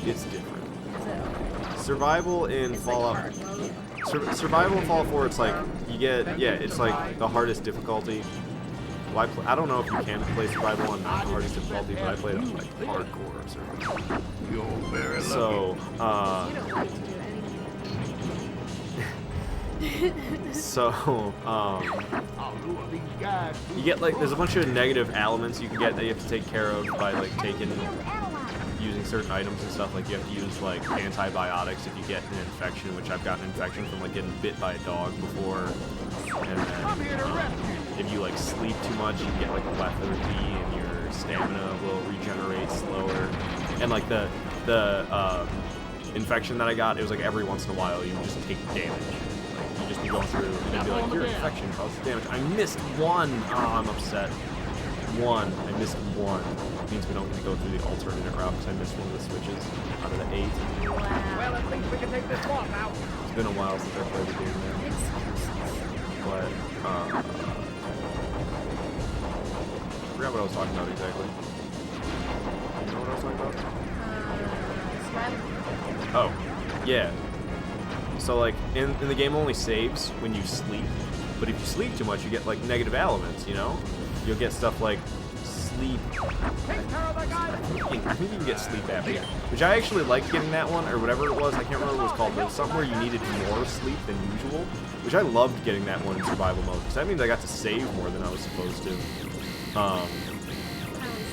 It's different. Is it okay? Survival in It's Fallout. like hard mode. Survival in Fallout 4, it's like you get it's like the hardest difficulty. Well, I don't know if you can play survival on not the hardest difficulty, but I played it on like hardcore survival. So You don't like to do anything. so you get like there's a bunch of negative elements you can get that you have to take care of by like using certain items and stuff. Like you have to use like antibiotics if you get an infection, which I've gotten an infection from like getting bit by a dog before. And then if you like sleep too much, you can get like lethargy and your stamina will regenerate slower. And like the infection that I got, it was like every once in a while you just take damage. You just be going through and then be like, your infection causes damage. I missed one. Oh, I'm upset. I missed one. It means we don't get to go through the alternate route because I missed one of the switches out of the 8. Well, I think we can take this walk now. It's been a while since I played the game there. But, I forgot what I was talking about exactly. You know what I was talking about? Oh, yeah. So like in the game only saves when you sleep. But if you sleep too much, you get like negative elements, you know? You'll get stuff like sleep. I think you can get sleep apnea, which I actually liked getting that one, or whatever it was. I can't remember what it was called, but it was something where you needed more sleep than usual, which I loved getting that one in survival mode, because that means I got to save more than I was supposed to.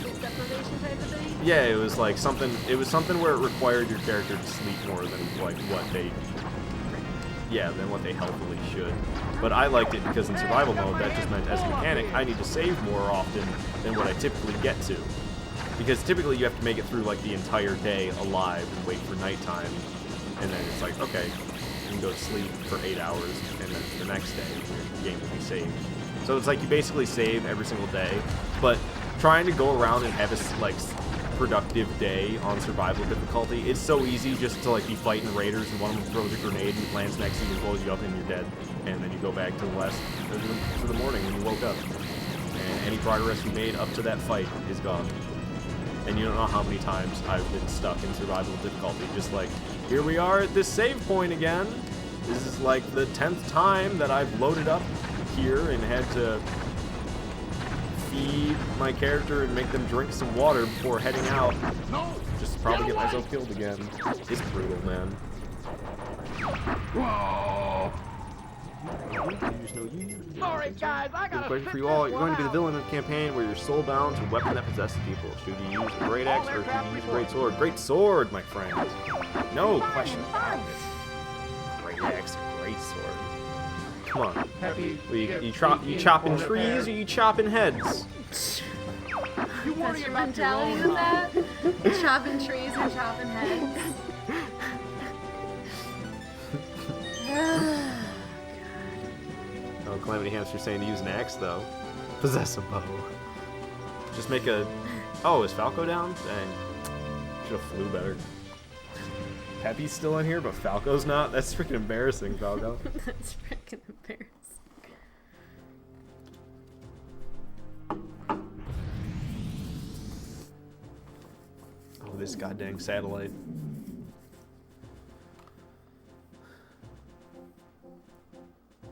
Sleep deprivation type of thing? Yeah, it was like something. It was something where it required your character to sleep more than like what they. Yeah, than what they healthily should. But I liked it because in survival mode, that just meant as a mechanic, I need to save more often than what I typically get to. Because typically you have to make it through like the entire day alive and wait for nighttime, and then it's like, okay, you can go to sleep for 8 hours, and then the next day your game will be saved. So it's like you basically save every single day, but trying to go around and have a like productive day on survival difficulty, it's so easy just to like be fighting raiders and one of them throws a grenade and lands next to you and blows you up and you're dead, and then you go back to the west to the morning when you woke up, and any progress you made up to that fight is gone. And you don't know how many times I've been stuck in survival difficulty, just like, here we are at this save point again. This is like the 10th time that I've loaded up here and had to feed my character and make them drink some water before heading out. Just probably get myself killed again. It's brutal, man. Whoa! Sorry, guys, I got a question for you all. You're going to be the villain of the campaign where you're soul-bound to a weapon that possesses people. Should you use a great axe or should you use a great sword? Great sword, my friend. No question about it. Great axe or great sword. Come on. You chopping trees or you chopping heads? That's your mentality with that? Chopping trees and chopping heads. Oh, Calamity Hamster's saying to use an axe, though. Possess a bow. Just make a... Oh, is Falco down? Dang. Should've flew better. Peppy's still in here, but Falco's not? That's freaking embarrassing, Falco. That's freaking embarrassing. Oh, this goddamn satellite.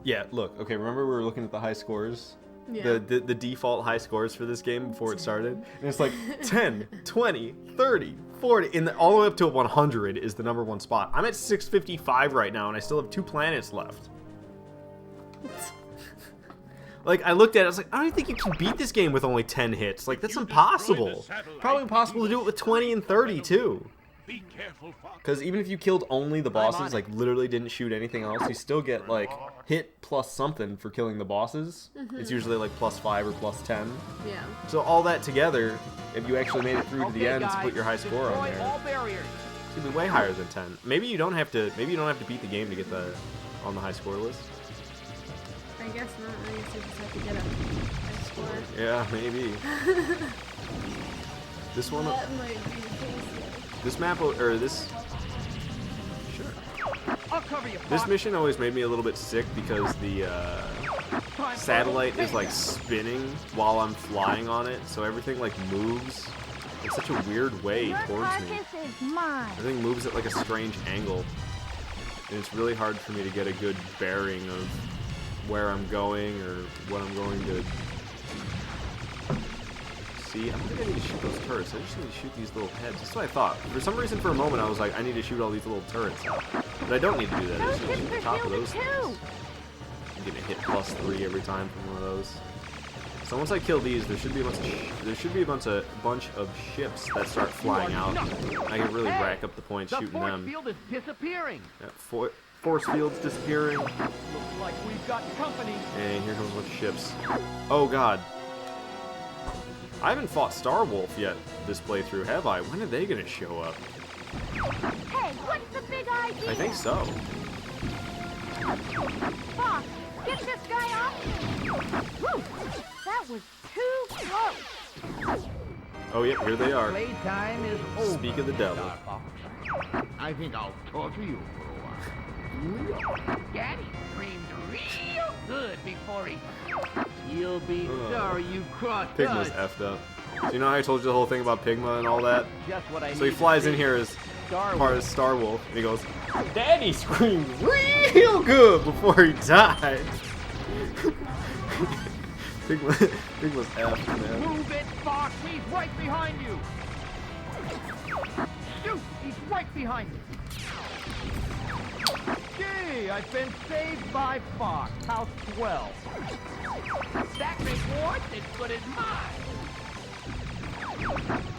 Yeah, look, okay, remember we were looking at the high scores? Yeah. The default high scores for this game before it started? And it's like 10, 20, 30, 40, and all the way up to 100 is the number one spot. I'm at 655 right now, and I still have 2 planets left. Like, I looked at it, I was like, I don't even think you can beat this game with only 10 hits. Like, that's impossible. Probably impossible to do it with 20 and 30, too. Be careful, Fox. Because even if you killed only the bosses, like literally didn't shoot anything else, you still get like hit plus something for killing the bosses. It's usually like +5 or +10. Yeah. So all that together, if you actually made it through to the end to put your high score on there, it's gonna be way higher than 10. Maybe you don't have to. Maybe you don't have to beat the game to get on the high score list. I guess not. I guess you just have to get a high score. Yeah, maybe. This one. That might be the case. This map, or this... Sure. I'll cover you, This Fox. mission always made me a little bit sick because the satellite is like spinning while I'm flying on it, so everything like moves in such a weird way towards me. Everything moves at like a strange angle, and it's really hard for me to get a good bearing of where I'm going or what I'm going to see. I don't think I need to shoot those turrets. I just need to shoot these little heads. That's what I thought. For some reason, for a moment, I was like, I need to shoot all these little turrets. But I don't need to do that. I just need to shoot the top of those things. I'm getting a hit +3 every time from one of those. So once I kill these, there should be a bunch of ships that start flying out. I can really rack up the points shooting them. The force field is disappearing. That force field's disappearing. Looks like we've got company. And here comes a bunch of ships. Oh god. I haven't fought Starwolf yet this playthrough, have I? When are they gonna show up? Hey, what's the big idea? I think so. Fox, get this guy off me. Whew, that was too close. Oh yep, here they are. Playtime is over. Speak of the devil. I think I'll torture you for a while. Daddy screamed real good before he... You'll be sorry you crossed Pigma's us. effed up. So you know how I told you the whole thing about Pigma and all that? Just what I So he need flies to in see. here as Star part of Starwolf, and he goes, Daddy screamed real good before he died. Pig was F, man. Move it, Fox! He's right behind you! Shoot! He's right behind you! Gee, I've been saved by Fox. How swell. That reward is good as mine!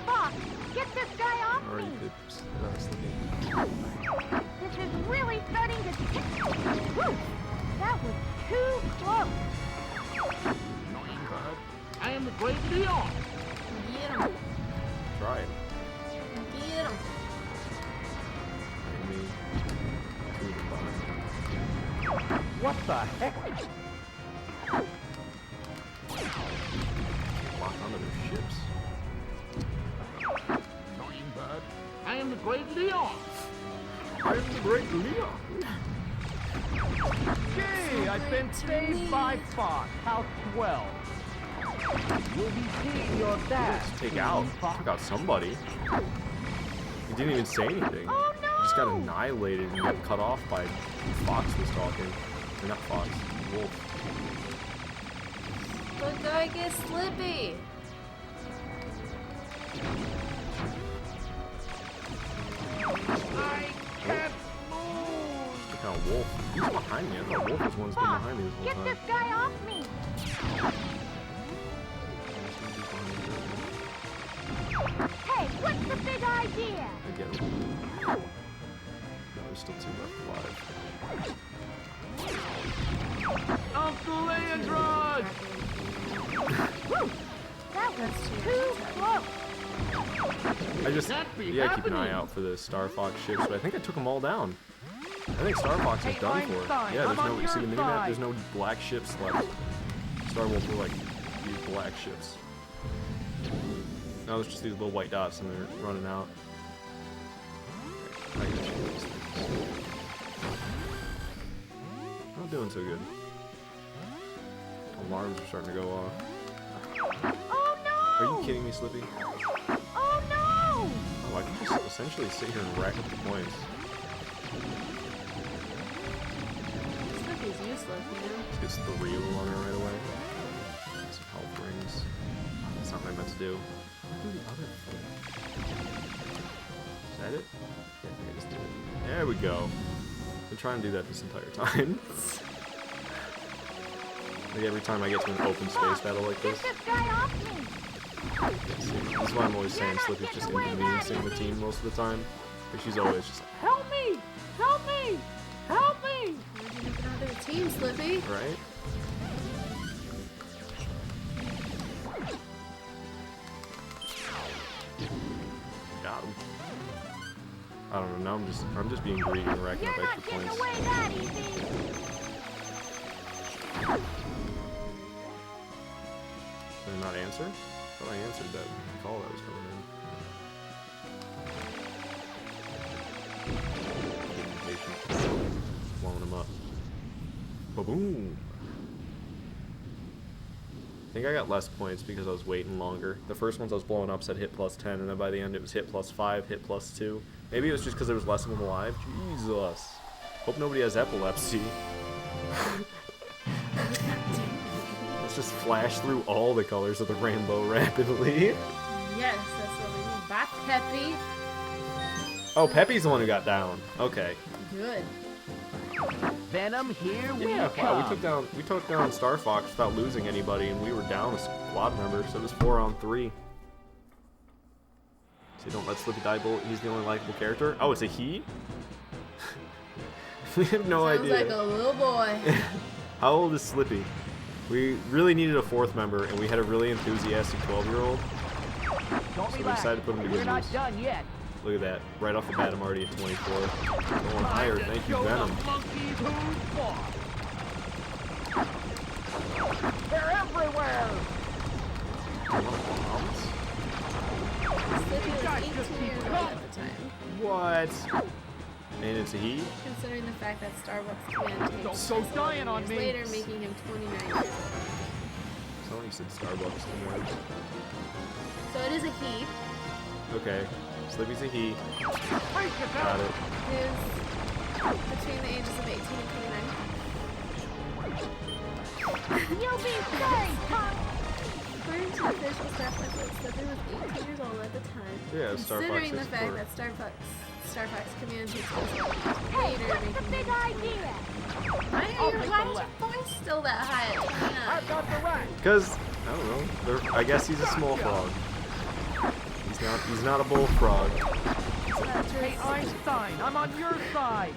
Fox, get this guy off Or me! you could This is really starting to tick. Whew, that was too close. Annoying bird. I am the great Leon. Get him. try it. Get him. Maybe to the bottom. What the heck? Lock onto their ships. Annoying bird. I am the great Leon. I'm the great Leon. Gee, I've been saved by Fox. How swell. You'll be seeing your dad. Just took out somebody. He didn't even say anything. Oh no! He just got annihilated and got cut off by Fox was talking. Or not Fox, Wolf. The guy gets Slippy. I can't move. Look how Wolf. He's behind me. I thought Wolf was one that's been Fox, behind me this whole get time. this guy off me! Hey, what's the big idea? I get him. No, there's still 2 left alive. Uncle Leandros! Whew, that was too close. I just, That be yeah, keep an eye happening. out for the Starfox ships, but I think I took them all down. I think Starfox is Hey, done for. Einstein, Yeah, I'm there's on no, you see the your minimap, side. there's no black ships left. Star Wolf were like these black ships. Now there's just these little white dots and they're running out. Okay, I gotta change these things. Not doing so good. Alarms are starting to go off. Oh no! Are you kidding me, Slippy? Oh no! Oh, I can just essentially sit here and rack up the points. Slippy's useless, you know? Gets 3 of them on her right away. Some health rings. That's not what I meant to do. Do the other thing. Is that it? Yeah, I think I just did it. There we go. Been trying to do that this entire time. Like every time I get to an open space battle like Get this. this guy off me! See, this is why I'm always saying Slippy's just inconveniencing the team most of the time. But she's always just like, Help me! Help me! Help me! Why'd you make it onto the team, Slippy? right? Got him. I don't know, now I'm just being greedy and racking You're up not extra getting points. away that easy! Did I not answer? I thought I answered that call that was coming in. Getting impatient. Blowing him up. Ba-boom! I think I got less points because I was waiting longer. The first ones I was blowing up said hit plus 10, and then by the end it was hit plus 5, hit plus 2. Maybe it was just because there was less of them alive. Jesus. Hope nobody has epilepsy. Let's just flash through all the colors of the rainbow rapidly. Yes, that's what we need. Bye, Peppy. Oh, Peppy's the one who got down. Okay. Good. Venom, here we Yeah, come. wow, we took down Starfox without losing anybody, and we were down a squad member, so it was 4-on-3. So don't let Slippy die bullet. He's the only likable character. Oh, it's a he? We have no Sounds idea. like a little boy. How old is Slippy? We really needed a 4th member, and we had a really enthusiastic 12-year-old. Don't So we relax. decided to put him to We're good not use. done yet. Look at that. Right off the bat, I'm already at 24. Going higher. Time to Thank you, show Venom. the monkeys who's boss. They're everywhere. Slippy was guys 18 just keep years old coming. at the time. What? And it's a he? Considering the fact that Starbucks command changed Don't go just 11 dying on years me. later, making him 29 years old. Someone said Starbucks. So it is a he. Okay. Slippy's a he. Brace yourself. Got it. Is between the ages of 18 and 29. You'll be sorry, punk. According to official Starfox website, he was 18 years old at the time. Yeah, Starfox Considering the 64. fact that Starfox commands his later, Hey, what's the making big him idea? why is your voice still that high at 29? I've got the right. Because I don't know. I guess he's a small frog. He's not a bullfrog. Hey, Einstein, I'm on your side.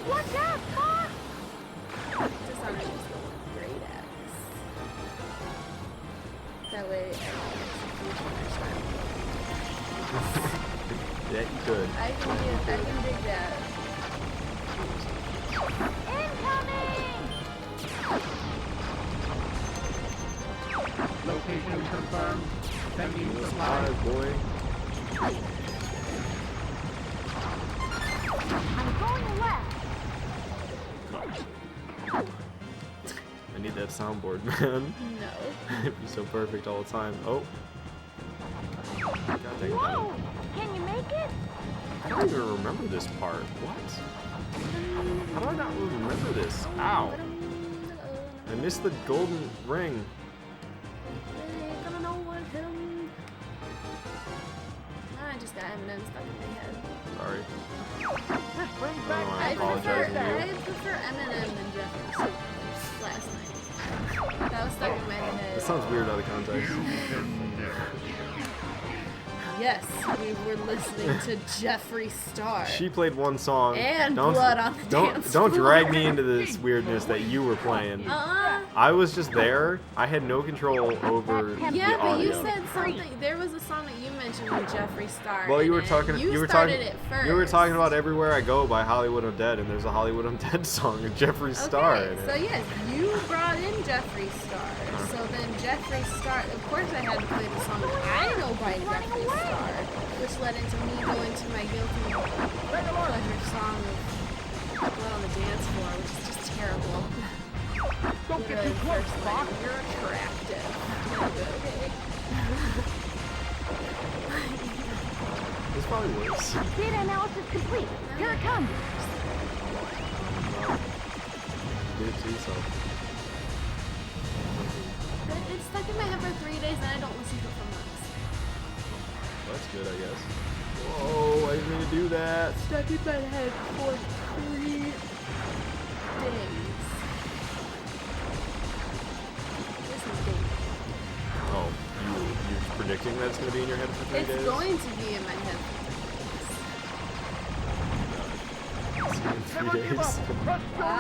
Watch out, Fox! Dishonored is the great axe. That way, I can execute Yeah, you could. I can dig that. Incoming! Location confirmed. Sending Surprise, boy. I'm going left. I need that soundboard, man. No. It'd be so perfect all the time. Oh. God dang it. Whoa! Can you make it? I don't even remember this part. What? How do I not remember this? Ow. I missed the golden ring. I just got M&M stuck in my head. Sorry. This brings Oh, back I I apologize to you. prefer M&M than Jeffrey last night. That was stuck in my head. That sounds weird out of context. Yes, we were listening to Jeffree Star. She played one song. And Blood on the Dance Don't Floor. drag me into this weirdness that you were playing. I was just there. I had no control over Yeah, the but audio. you said something. There was a song that you mentioned with Jeffree Star. Well, you in were it. talking. You were started talking. it first. You were talking about "Everywhere I Go" by Hollywood Undead, and there's a Hollywood Undead song with Jeffree Star in it. So yes, you brought in Jeffree Star. So then Jeffree Star. Of course, I had to play the song that I know by Jeffree Star, which led into me going to my guilty pleasure song of Blood on the Dance Floor, which is just terrible. Don't get too close, Fox. You're attractive. Okay. It's probably worse. Data analysis complete. Here it comes. Do it to yourself. It's stuck in my head for 3 days and I don't listen to it for months. That's good, I guess. Whoa! I didn't mean to do that. Stuck in my head for 3 days. This is big. Oh, you're predicting that it's gonna be in your head for 3 days? It's going to be in my head for 3 days. In 3 days. Wow.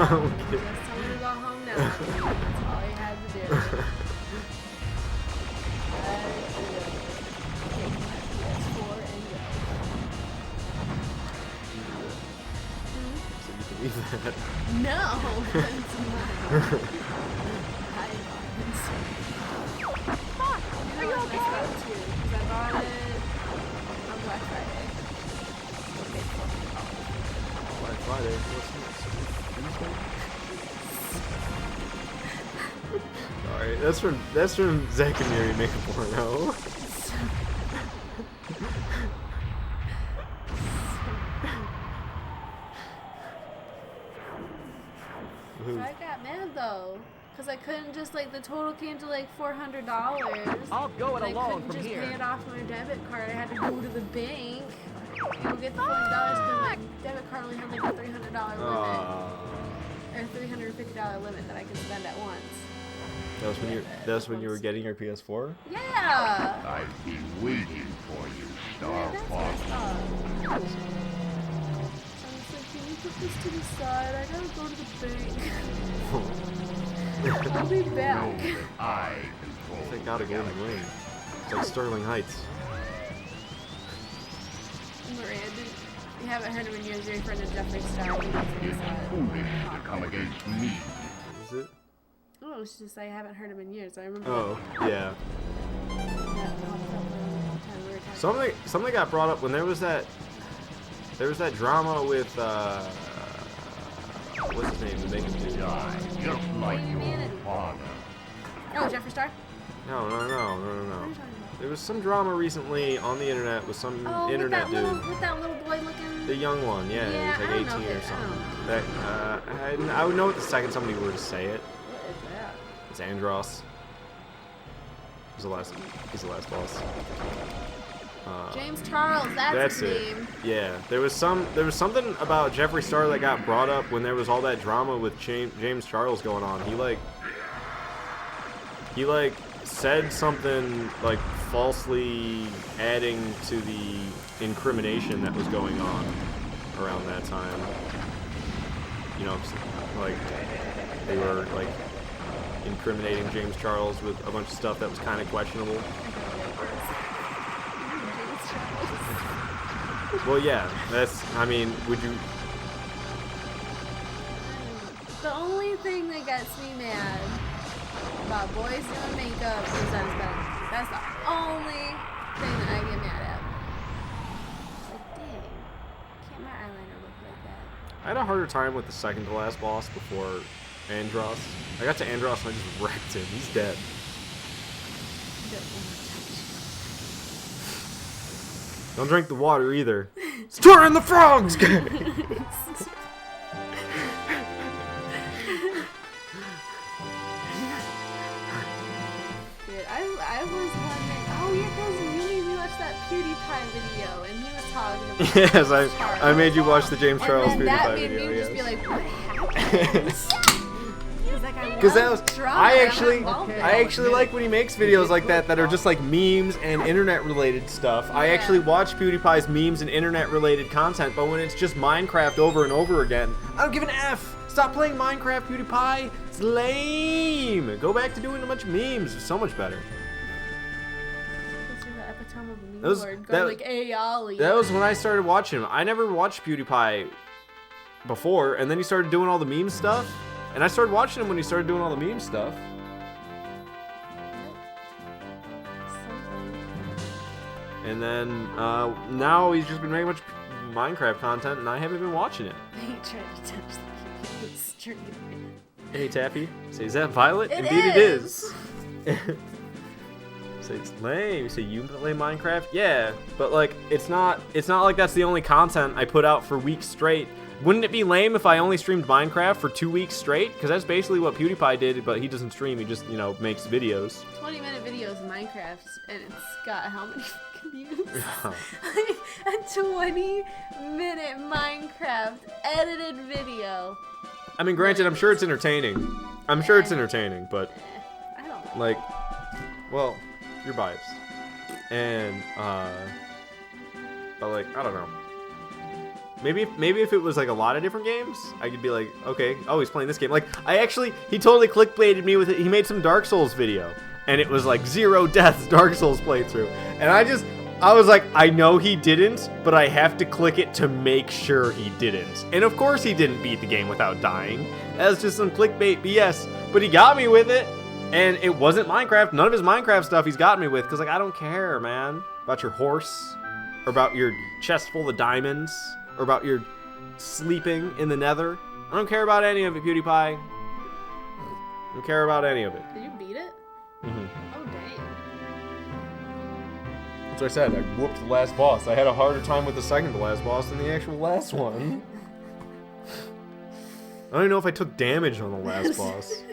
Okay. Just tell me to go home now. That's all you had to do. Take my PS4 and go. So you can leave that. No, it's not. I bought it. Are you okay? Because I bought it on Black Friday. Okay, Black Friday. What's next? Sorry, that's from Zach and Miri Make a Porno. So I got mad though, because I couldn't just the total came to $400. I'll go it I alone couldn't from just here. pay it off my debit card. I had to go to the bank and get the $40 because my debit card only had a $300 limit or $350 limit that I could spend at once. That's when you were getting your PS4? Yeah. I've been waiting for you, That's what I Starfox. thought. So I was like, can you put this to the side? I gotta go to the bank. I'll be back. Know that I control They got a golden ring. It's like Sterling Heights. Miranda, you haven't heard him in years. You're in front of Jeffree Star. it's foolish to come against me. Is it? Oh, it's just I haven't heard him in years. I remember. Oh, yeah. That popped up around the time we were talking. Something got brought up when there was that drama with what's his name? The makeup dude. Die just like your Humanity. father. Oh, Jeffree Star. No. What are you talking about? There was some drama recently on the internet with some internet dude. With that little boy looking. The young one, yeah, Yeah, he's I like don't 18 know or something. That I would know it the second somebody were to say it. What is that? It's Andros. He's the last boss. James Charles, that's his name. Yeah, there was something about Jeffree Star that got brought up when there was all that drama with James Charles going on. He said something like falsely adding to the incrimination that was going on around that time. You know, like they were like incriminating James Charles with a bunch of stuff that was kind of questionable. Well, yeah, I mean, would you... The only thing that gets me mad about boys doing makeup is that it's better. That's the only thing that I get mad at. It's like, dang, can't my eyeliner look like that? I had a harder time with the second to last boss before Andros. I got to Andros and I just wrecked him. He's dead. Don't drink the water either. Stir in the frogs! Dude, I was wondering. Oh yeah, because you made me watch that PewDiePie video, and he was talking about. Yes, I made you watch the James Charles PewDiePie video. And that made me just be like, what happened? Because I actually like when he makes videos like that are just like memes and internet related stuff. I actually watch PewDiePie's memes and internet related content, but when it's just Minecraft over and over again, I don't give an F. Stop playing Minecraft, PewDiePie. It's lame. Go back to doing a bunch of memes. It's so much better. That was when I started watching him. I never watched PewDiePie before, and then he started doing all the meme stuff. And I started watching him when he started doing all the meme stuff. And then now he's just been making a bunch of Minecraft content, and I haven't been watching it. He tried to touch the stream. Hey Taffy, say, is that Violet? Indeed it is. Say it's lame. Say you play Minecraft? Yeah, but like it's not like that's the only content I put out for weeks straight. Wouldn't it be lame if I only streamed Minecraft for 2 weeks straight? Because that's basically what PewDiePie did, but he doesn't stream. He just, makes videos. 20-minute videos of Minecraft, and it's got how many fucking views? Like a 20-minute Minecraft edited video. I mean, granted, I'm sure it's entertaining. I'm sure it's entertaining, but I don't like, well, you're biased, and but like, I don't know. Maybe if it was like a lot of different games, I could be like, okay, oh, he's playing this game. Like, he totally clickbaited me with it. He made some Dark Souls video, and it was like 0 deaths Dark Souls playthrough. And I was like, I know he didn't, but I have to click it to make sure he didn't. And of course he didn't beat the game without dying. That's just some clickbait BS. But he got me with it, and it wasn't Minecraft. None of his Minecraft stuff he's got me with, because like, I don't care, man, about your horse, or about your chest full of diamonds, or about your sleeping in the nether. I don't care about any of it, PewDiePie. I don't care about any of it. Did you beat it? Mm-hmm. Oh, dang. That's what I said. I whooped the last boss. I had a harder time with the second to last boss than the actual last one. I don't even know if I took damage on the last boss.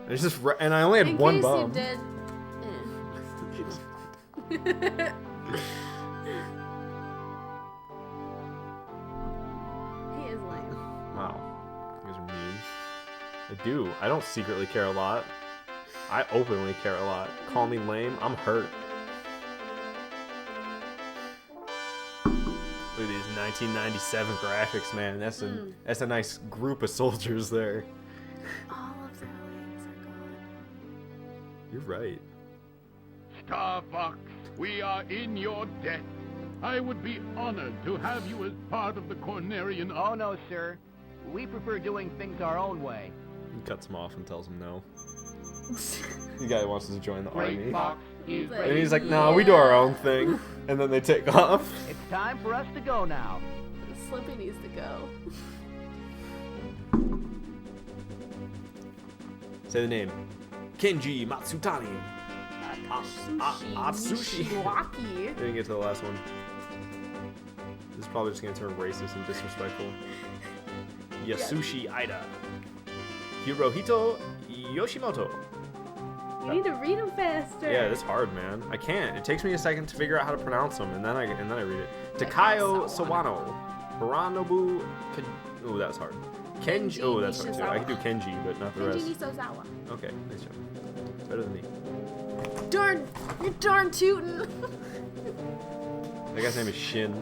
It's just, and I only had one bomb. In case you did. Wow. You guys are mean. I do. I don't secretly care a lot. I openly care a lot. Call me lame. I'm hurt. Look at these 1997 graphics, man. That's a nice group of soldiers there. All of their legs are gone. You're right. Starfox, we are in your debt. I would be honored to have you as part of the Cornerian. Oh, no, sir. We prefer doing things our own way. He cuts him off and tells him no. The guy wants to join the army. And he's like, no, we do our own thing. And then they take off. It's time for us to go now. Slippy needs to go. Say the name. Kenji Matsutani. Atsushi. Nishiwaki. Didn't get to the last one. This is probably just gonna turn racist and disrespectful. Yasushi Ida. Hirohito Yoshimoto. You need to read them faster. Yeah, it's hard, man. I can't. It takes me a second to figure out how to pronounce them, and then I read it. Takayo Sawano. Hiranobu. Oh, that's hard. Kenji. Oh, that's hard too. I can do Kenji, but not the rest. Kenji Nisozawa. Okay, nice job. It's better than me. Darn, you're darn tootin'. That guy's name is Shin.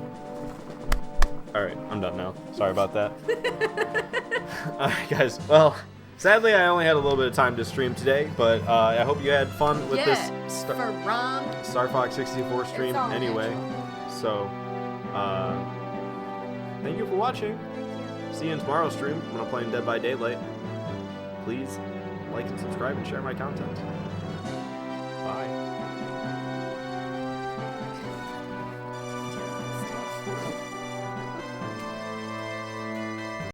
Alright, I'm done now. Sorry about that. Alright, guys. Well, sadly, I only had a little bit of time to stream today, but I hope you had fun with this Starfox 64 stream anyway. So, thank you for watching. See you in tomorrow's stream when I'm playing Dead by Daylight. Please like and subscribe and share my content. Bye.